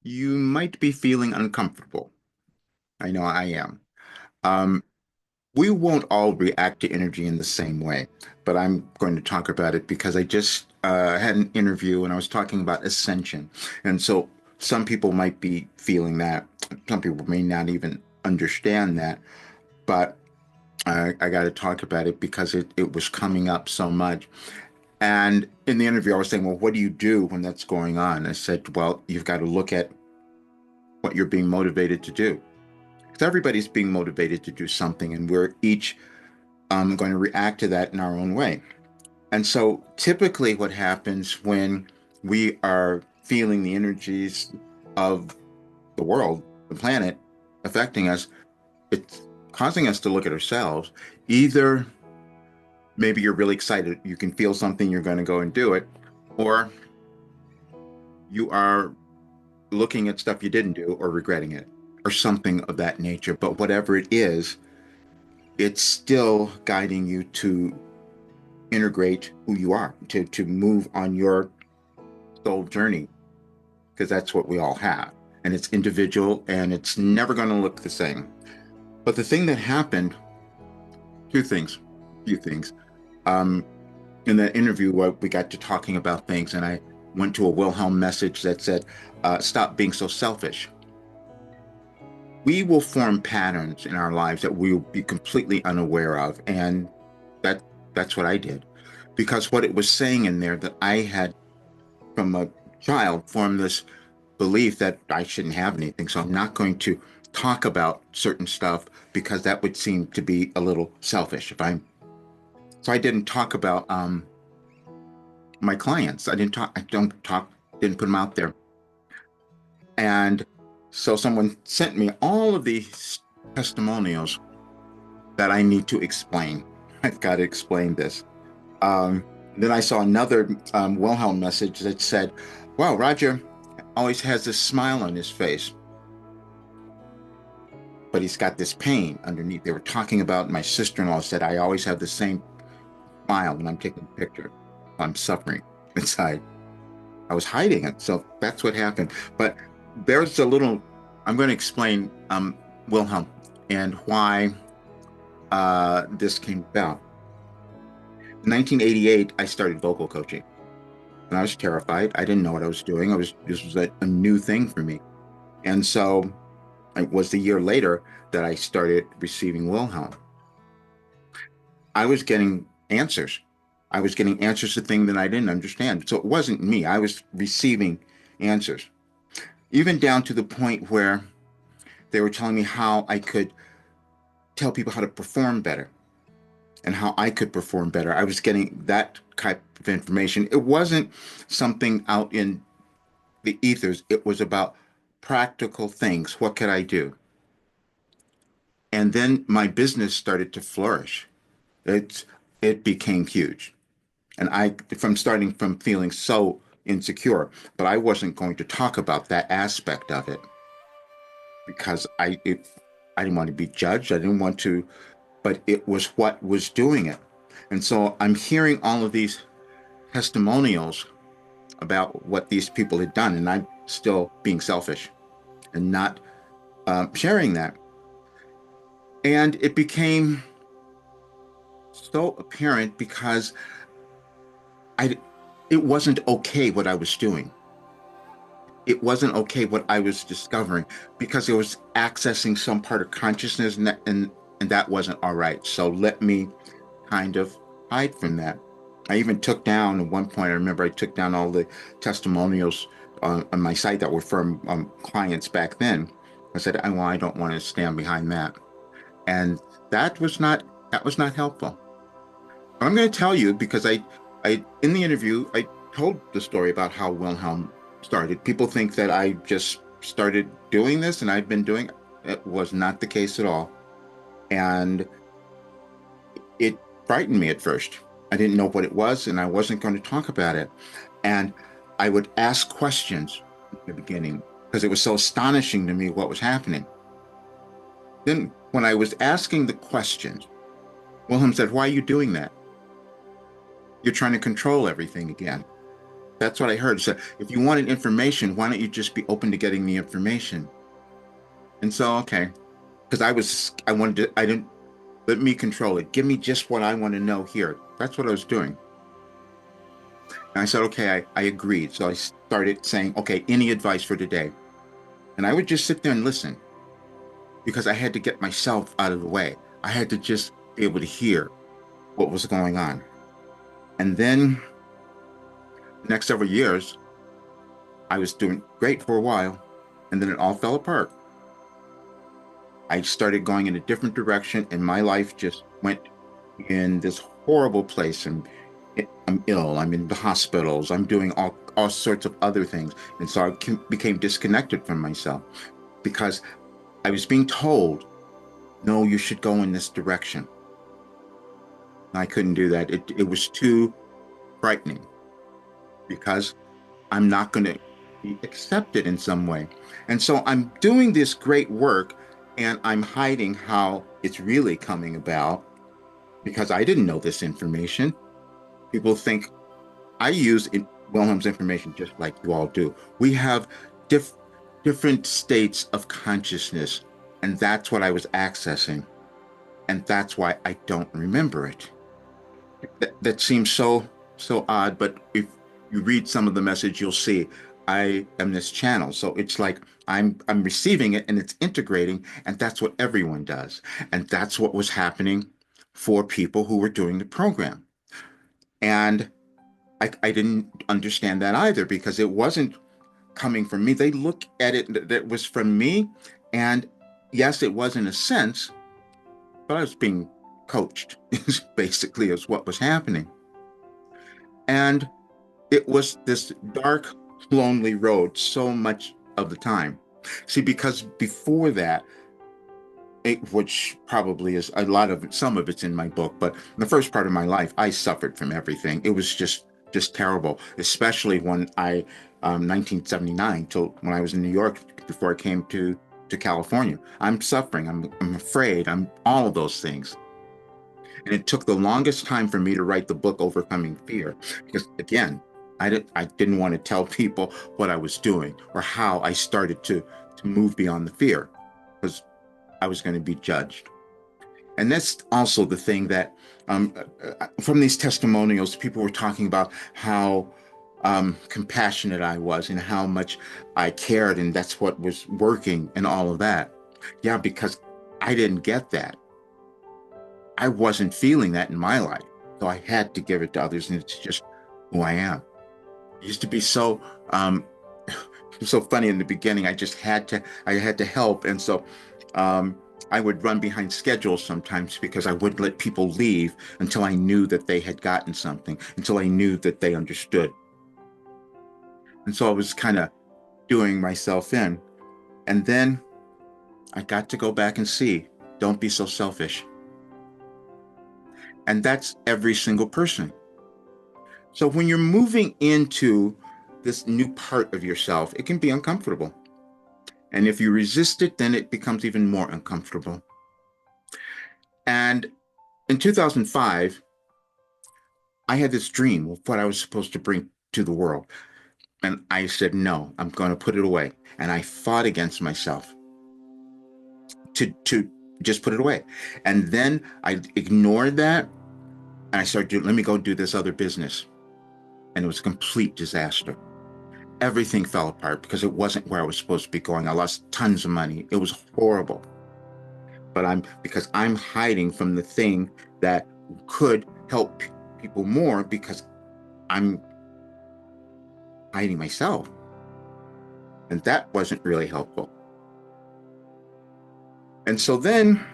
You might be feeling uncomfortable. I know I am. Um, we won't all react to energy in the same way, but I'm going to talk about it because I just had an interview and I was talking about ascension. And so some people might be feeling that. Some people may not even understand that, but I got to talk about it because it was coming up so much. And in the interview, I was saying, well, what do you do when that's going on? I said, well, you've got to look at what you're being motivated to do. Because everybody's being motivated to do something, and we're each going to react to that in our own way. And so, typically, what happens when we are feeling the energies of the world, the planet, affecting us, it's causing us to look at ourselves. Either maybe you're really excited, you can feel something, you're going to go and do it, or you are looking at stuff you didn't do or regretting it, or something of that nature. But whatever it is, it's still guiding you to integrate who you are, to move on your soul journey, because that's what we all have. And it's individual and it's never going to look the same. But the thing that happened, two things, few things. Um, in that interview, we got to talking about things, and I went to a Wilhelm message that said, stop being so selfish. We will form patterns in our lives that we will be completely unaware of. And that that's what I did. Because what it was saying in there that I had from a child formed this belief that I shouldn't have anything. So I'm not going to talk about certain stuff because that would seem to be a little selfish. If I'm so I didn't talk about my clients. I don't talk, didn't put them out there. And so someone sent me all of these testimonials that I need to explain. I've got to explain this. Um, then I saw another Wilhelm message that said, wow, Roger always has this smile on his face, but he's got this pain underneath. They were talking about my sister-in-law said, I always have the same smile when I'm taking a picture. I'm suffering inside. I was hiding it. So that's what happened. But there's a little, I'm going to explain Wilhelm and why this came about. In 1988, I started vocal coaching. And I was terrified. I didn't know what I was doing. This was a new thing for me. And so it was the year later that I started receiving Wilhelm. I was getting answers. I was getting answers to things that I didn't understand. So it wasn't me. I was receiving answers, even down to the point where they were telling me how I could tell people how to perform better and how I could perform better. I was getting that type of information. It wasn't something out in the ethers. It was about practical things. What could I do? And then my business started to flourish. It it became huge. And I from starting from feeling so insecure, but I wasn't going to talk about that aspect of it because I didn't want to be judged. I didn't want to, but it was what was doing it. And so I'm hearing all of these testimonials about what these people had done, and I'm still being selfish and not sharing that. And it became so apparent because I, it wasn't okay what I was doing. It wasn't okay what I was discovering because it was accessing some part of consciousness, and that wasn't all right. So let me kind of hide from that. I even took down at one point. I remember I took down all the testimonials on my site that were from clients back then. I said, well, I don't want to stand behind that, and that was not that was not helpful. I'm going to tell you because I in the interview I told the story about how Wilhelm started. People think that I just started doing this and I've been doing it. It was not the case at all, and it frightened me at first. I didn't know what it was, and I wasn't going to talk about it. And I would ask questions at the beginning because it was so astonishing to me what was happening. Then, when I was asking the questions, Wilhelm said, why are you doing that? You're trying to control everything again. That's what I heard. So if you wanted information, why don't you just be open to getting the information? And so, okay, because I wanted to, I didn't, let me control it. Give me just what I want to know here. That's what I was doing. And I said, okay, I agreed. So I started saying, okay, any advice for today? And I would just sit there and listen because I had to get myself out of the way. I had to just be able to hear what was going on. And then the next several years, I was doing great for a while, and then it all fell apart. I started going in a different direction, and my life just went in this horrible place. And I'm ill. I'm in the hospitals. I'm doing all sorts of other things. And so I became disconnected from myself because I was being told, no, you should go in this direction. And I couldn't do that. It was too frightening because I'm not going to be accepted in some way. And so I'm doing this great work and I'm hiding how it's really coming about because I didn't know this information. People think I use Wilhelm's information just like you all do. We have different states of consciousness, and that's what I was accessing. And that's why I don't remember it. That seems so odd, but if you read some of the message, you'll see I am this channel. So it's like I'm receiving it and it's integrating, and that's what everyone does. And that's what was happening for people who were doing the program. And I didn't understand that either because it wasn't coming from me. They look at it that was from me. And yes, it was in a sense, but I was being coached, basically, is what was happening. And it was this dark, lonely road so much of the time. See, because before that, which probably is a lot of it, some of it's in my book, but in the first part of my life, I suffered from everything. It was just terrible, especially when 1979 till when I was in New York before I came to California. I'm suffering. I'm afraid. I'm all of those things. And it took the longest time for me to write the book Overcoming Fear because again, I didn't want to tell people what I was doing or how I started to move beyond the fear because I was going to be judged. And that's also the thing that from these testimonials, people were talking about how compassionate I was and how much I cared, and that's what was working and all of that. Yeah, because I didn't get that. I wasn't feeling that in my life. So I had to give it to others, and it's just who I am. It used to be so funny in the beginning. I had to help. And so I would run behind schedules sometimes because I wouldn't let people leave until I knew that they had gotten something, until I knew that they understood. And so I was kind of doing myself in. And then I got to go back and see, don't be so selfish. And that's every single person. So when you're moving into this new part of yourself, it can be uncomfortable. And if you resist it, then it becomes even more uncomfortable. And in 2005, I had this dream of what I was supposed to bring to the world. And I said, no, I'm going to put it away. And I fought against myself to just put it away. And then I ignored that. And I started let me go do this other business. And it was a complete disaster. Everything fell apart because it wasn't where I was supposed to be going. I lost tons of money. It was horrible. But because I'm hiding from the thing that could help people more because I'm hiding myself. And that wasn't really helpful. And so then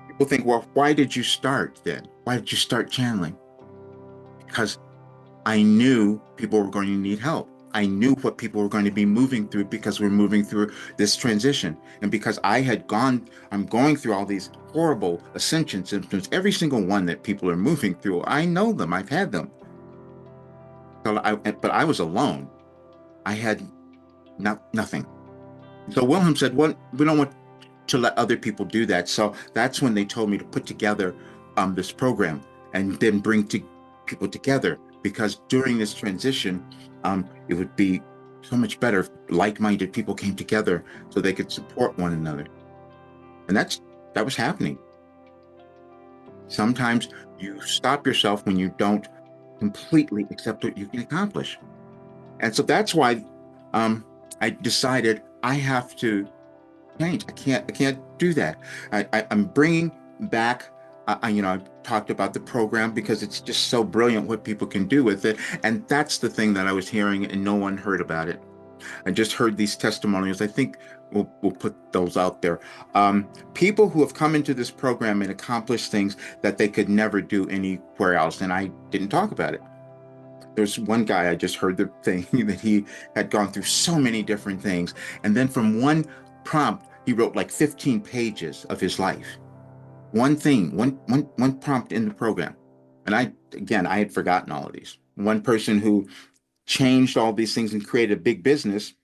people think, well, why did you start then? Why did you start channeling? Because I knew people were going to need help. I knew what people were going to be moving through because we're moving through this transition. And because I'm going through all these horrible ascension symptoms, every single one that people are moving through, I know them, I've had them. But I was alone. I had nothing. So Wilhelm said, well, we don't want to let other people do that. So that's when they told me to put together this program and then bring people together. Because during this transition, It would be so much better if like-minded people came together so they could support one another. And that was happening. Sometimes you stop yourself when you don't completely accept what you can accomplish. And so that's why um, I decided I have to change. I can't do that. I'm bringing back. I've talked about the program because it's just so brilliant what people can do with it, and that's the thing that I was hearing, and no one heard about it. I just heard these testimonials. I think we'll put those out there. People who have come into this program and accomplished things that they could never do anywhere else, and I didn't talk about it. There's one guy I just heard the thing that he had gone through so many different things, and then from one prompt, he wrote like 15 pages of his life. One thing, one prompt in the program. And I had forgotten all of these. One person who changed all these things and created a big business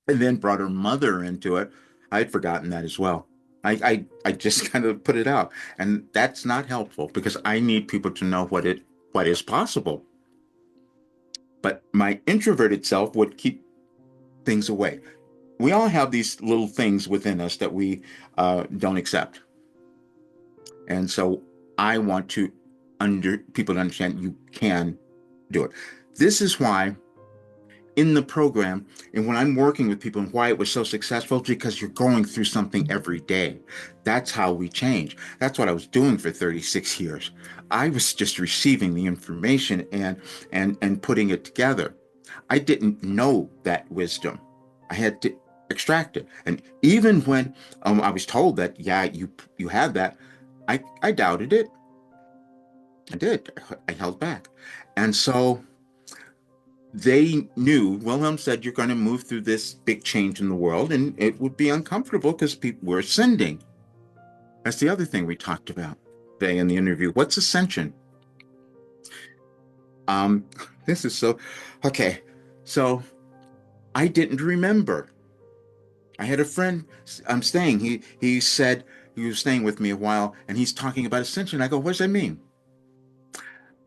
and then brought her mother into it. I had forgotten that as well. I just kind of put it out. And that's not helpful because I need people to know what is possible. But my introverted self would keep things away. We all have these little things within us that we don't accept. And so I want to people to understand you can do it. This is why in the program and when I'm working with people and why it was so successful, because you're going through something every day. That's how we change. That's what I was doing for 36 years. I was just receiving the information and putting it together. I didn't know that wisdom. I had to extract it. And even when I was told that, yeah, you have that, I doubted it. I did. I held back. And so they knew, Wilhelm said, you're going to move through this big change in the world and it would be uncomfortable because people were ascending. That's the other thing we talked about today in the interview. What's ascension? Um, this is so, okay. So I didn't remember. I had a friend I'm staying. He said he was staying with me a while and he's talking about ascension. I go, what does that mean?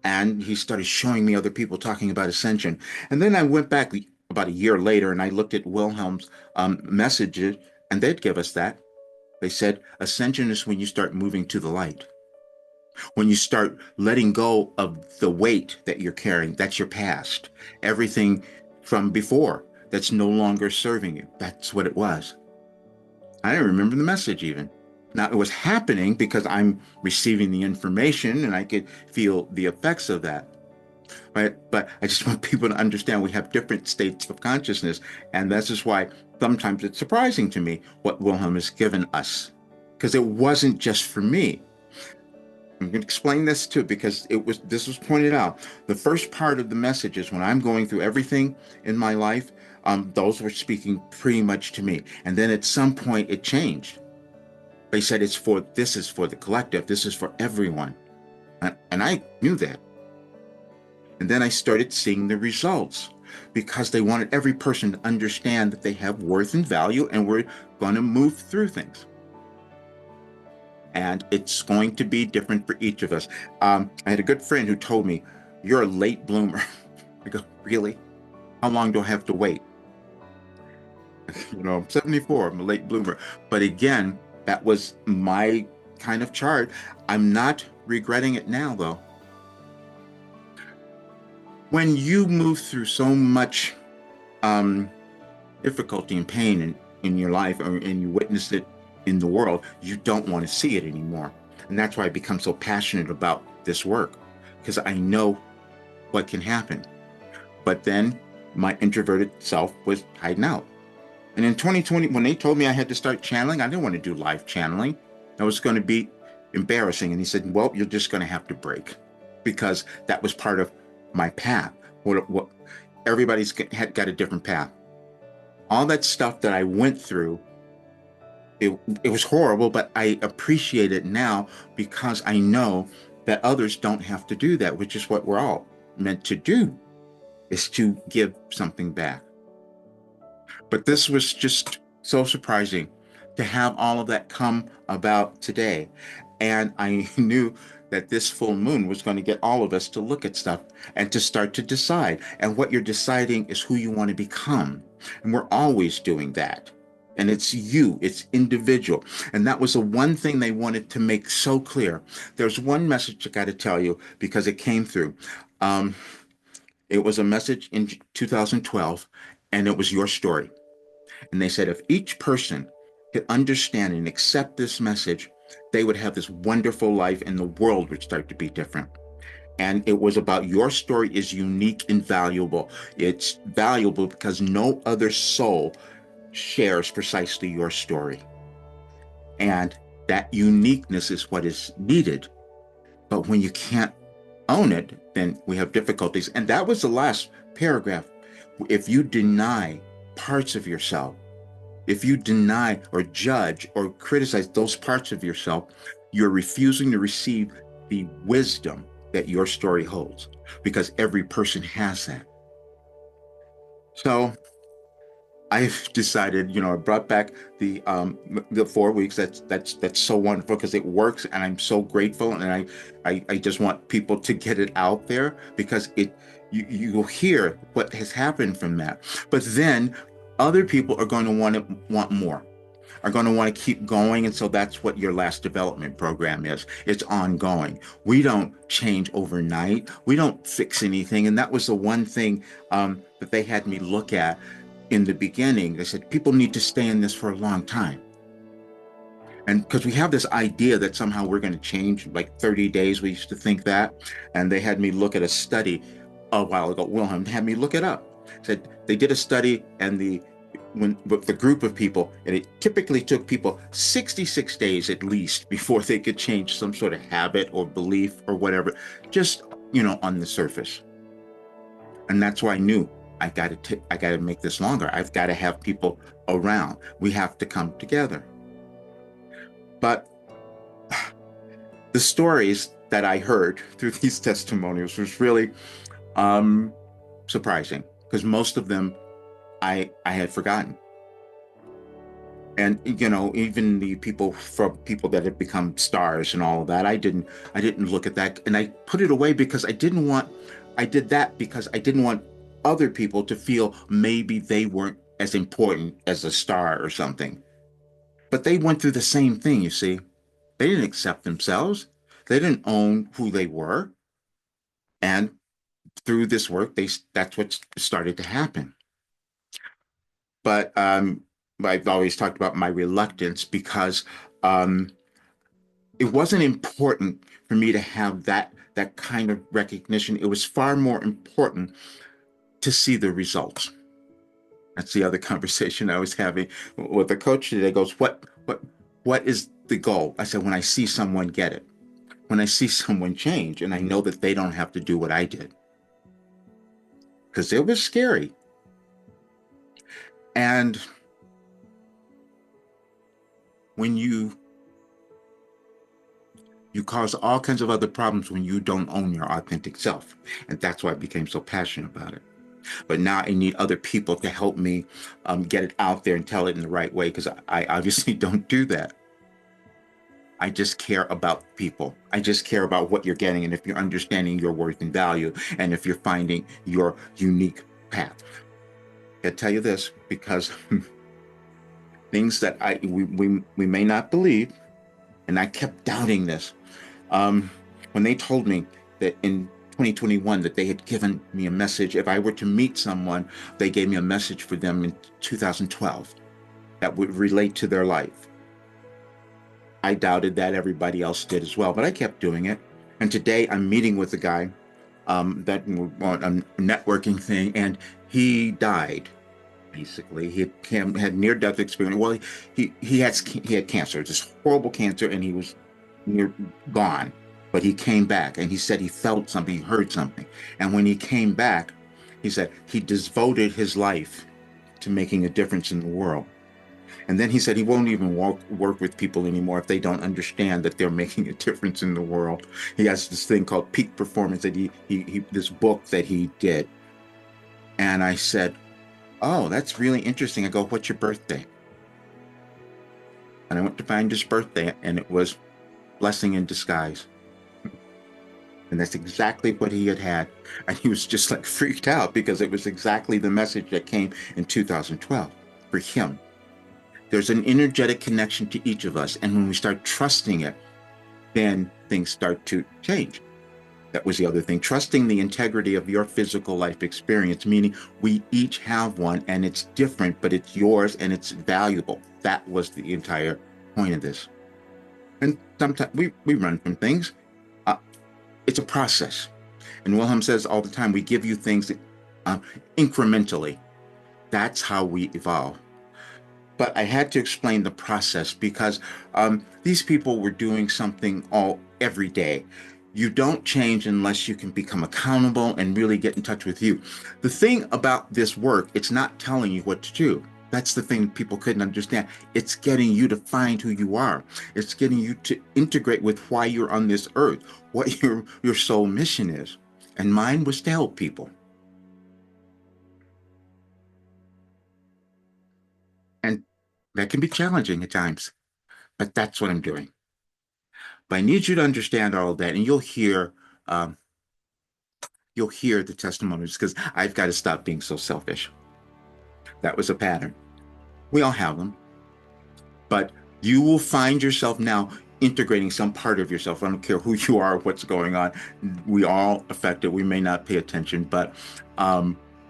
And he started showing me other people talking about ascension. And then I went back about a year later and I looked at Wilhelm's messages, and they'd give us that. They said ascension is when you start moving to the light, when you start letting go of the weight that you're carrying. That's your past, everything from before that's no longer serving you. That's what it was. I don't remember the message even. Now, it was happening because I'm receiving the information and I could feel the effects of that. Right? But I just want people to understand we have different states of consciousness. And this is why sometimes it's surprising to me what Wilhelm has given us. Because it wasn't just for me. I'm going to explain this too, because this was pointed out. The first part of the message is when I'm going through everything in my life, those were speaking pretty much to me. And then at some point it changed. They said this is for the collective, this is for everyone. And I knew that. And then I started seeing the results because they wanted every person to understand that they have worth and value and we're going to move through things. And it's going to be different for each of us. I had a good friend who told me, you're a late bloomer. I go, really? How long do I have to wait? I'm 74, I'm a late bloomer. But again, that was my kind of chart. I'm not regretting it now, though. When you move through so much difficulty and pain in your life, and you witness it in the world, you don't want to see it anymore. And that's why I become so passionate about this work, because I know what can happen. But then my introverted self was hiding out. And in 2020, when they told me I had to start channeling, I didn't want to do live channeling. That was going to be embarrassing. And he said, well, you're just going to have to break, because that was part of my path. What everybody's got a different path. All that stuff that I went through, it was horrible, but I appreciate it now because I know that others don't have to do that, which is what we're all meant to do, is to give something back. But this was just so surprising to have all of that come about today. And I knew that this full moon was going to get all of us to look at stuff and to start to decide. And what you're deciding is who you want to become. And we're always doing that. And it's you, it's individual. And that was the one thing they wanted to make so clear. There's one message I got to tell you because it came through. Um, it was a message in 2012, and it was your story. And they said if each person could understand and accept this message, they would have this wonderful life and the world would start to be different. And it was about your story is unique and valuable. It's valuable because no other soul shares precisely your story. And that uniqueness is what is needed. But when you can't own it, then we have difficulties. And that was the last paragraph. If you deny parts of yourself, if you deny or judge or criticize those parts of yourself, you're refusing to receive the wisdom that your story holds, because every person has that. So I've decided, I brought back the 4 weeks. That's so wonderful because it works, and I'm so grateful. And I just want people to get it out there because you will hear what has happened from that. But then other people are going to want more, are going to want to keep going. And so that's what your last development program is. It's ongoing. We don't change overnight. We don't fix anything. And that was the one thing that they had me look at in the beginning. They said, people need to stay in this for a long time. And because we have this idea that somehow we're going to change like 30 days, we used to think that. And they had me look at a study a while ago. Wilhelm had me look it up. Said they did a study, and with the group of people, and it typically took people 66 days at least before they could change some sort of habit or belief or whatever, just on the surface. And that's why I knew I got to make this longer. I've got to have people around. We have to come together. But the stories that I heard through these testimonials was really surprising, because most of them I had forgotten. And even the people that have become stars and all of that, I didn't look at that, and I put it away because I did that because I didn't want other people to feel maybe they weren't as important as a star or something. But they went through the same thing, you see. They didn't accept themselves. They didn't own who they were. And through this work, that's what started to happen. But I've always talked about my reluctance because it wasn't important for me to have that kind of recognition. It was far more important to see the results. That's the other conversation I was having with a coach today. Goes, what is the goal? I said, when I see someone get it, when I see someone change, and I know that they don't have to do what I did, because it was scary. And when you cause all kinds of other problems when you don't own your authentic self. And that's why I became so passionate about it. But now I need other people to help me get it out there and tell it in the right way, because I obviously don't do that. I just care about people. I just care about what you're getting, and if you're understanding your worth and value, and if you're finding your unique path. I tell you this because things that we may not believe, and I kept doubting this. When they told me that in 2021 that they had given me a message, if I were to meet someone, they gave me a message for them in 2012 that would relate to their life. I doubted that. Everybody else did as well, but I kept doing it. And today I'm meeting with a guy that on a networking thing, and he died. Basically, he had near-death experience. Well, he had cancer, this horrible cancer, and he was near gone. But he came back, and he said he felt something, he heard something. And when he came back, he said he devoted his life to making a difference in the world. And then he said he won't even work with people anymore if they don't understand that they're making a difference in the world. He has this thing called peak performance that he this book that he did. And I said, oh, that's really interesting. I go, what's your birthday? And I went to find his birthday, and it was blessing in disguise. And that's exactly what he had had. And he was just like freaked out because it was exactly the message that came in 2012 for him. There's an energetic connection to each of us. And when we start trusting it, then things start to change. That was the other thing. Trusting the integrity of your physical life experience, meaning we each have one and it's different, but it's yours and it's valuable. That was the entire point of this. And sometimes we run from things. Uh, it's a process. And Wilhelm says all the time, we give you things uh, incrementally. That's how we evolve. But I had to explain the process because these people were doing something all every day. You don't change unless you can become accountable and really get in touch with you. The thing about this work, it's not telling you what to do. That's the thing people couldn't understand. It's getting you to find who you are. It's getting you to integrate with why you're on this earth, what your soul mission is. And mine was to help people. And that can be challenging at times, but that's what I'm doing. But I need you to understand all of that, and um, you'll hear the testimonies because I've got to stop being so selfish. That was a pattern. We all have them, but you will find yourself now integrating some part of yourself. I don't care who you are, what's going on. We all affected. We may not pay attention, but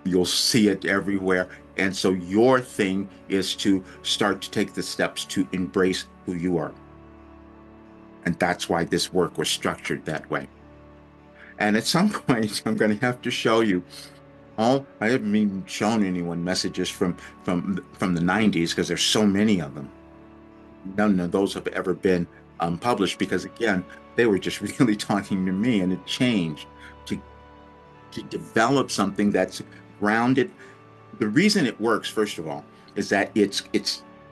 you'll see it everywhere. And so your thing is to start to take the steps to embrace who you are. And that's why this work was structured that way. And at some point, I'm going to have to show you all. I haven't even shown anyone messages from the 90s because there's so many of them. None of those have ever been published because, again, they were just really talking to me, and it changed to to develop something that's grounded. The reason it works, first of all, is that it's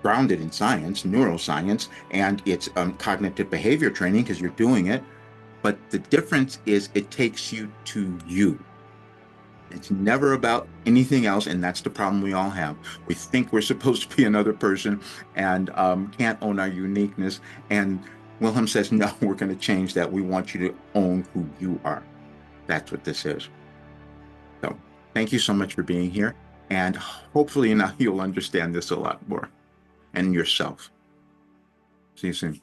grounded in science, neuroscience, and it's cognitive behavior training because you're doing it. But the difference is it takes you to you. It's never about anything else, and that's the problem we all have. We think we're supposed to be another person and can't own our uniqueness. And Wilhelm says, no, we're going to change that. We want you to own who you are. That's what this is. So thank you so much for being here. And hopefully now you'll understand this a lot more and yourself. See you soon.